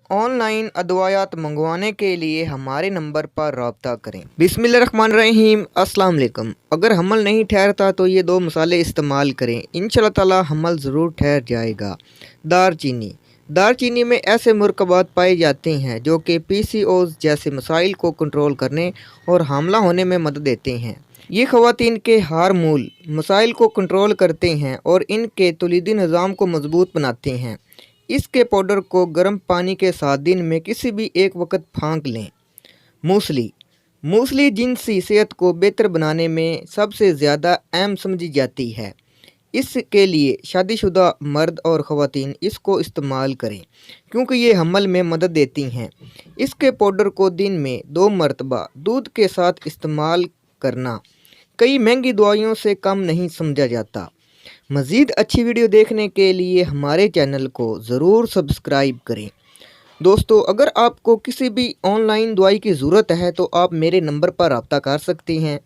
Online अदवायात मंगवाने के लिए हमारे नंबर पर रब्ता करें। बिस्मिल्लाहिर्रहमानिर्रहीम। अस्सलाम वालेकुम। अगर हमल नहीं ठहरता तो ये दो मसाले इस्तेमाल करें, इंशाअल्लाह ताला हमल ज़रूर ठहर जाएगा। दारचीनी। दारचीनी में ऐसे मुरकबात पाए जाते हैं जो कि PCOS जैसे मसाइल को कंट्रोल करने और हामला होने में मदद देते हैं। ये ख़वातीन के हार्मोनल मसाइल को कंट्रोल करते हैं और इनके तौलीदी निज़ाम को मजबूत बनाते हैं। इसके पाउडर को गर्म पानी के साथ दिन में किसी भी एक वक्त फाँक लें। मूसली। मूसली जिनसी सेहत को बेहतर बनाने में सबसे ज़्यादा अहम समझी जाती है। इसके लिए शादीशुदा मर्द और ख़वातीन इसको इस्तेमाल करें क्योंकि ये हमल में मदद देती हैं। इसके पाउडर को दिन में 2 मरतबा दूध के साथ इस्तेमाल करना कई महंगी दवाइयों से कम नहीं समझा जाता। मज़ीद अच्छी वीडियो देखने के लिए हमारे चैनल को ज़रूर सब्सक्राइब करें। दोस्तों, अगर आपको किसी भी ऑनलाइन दवाई की ज़रूरत है तो आप मेरे नंबर पर रब्ता कर सकते हैं।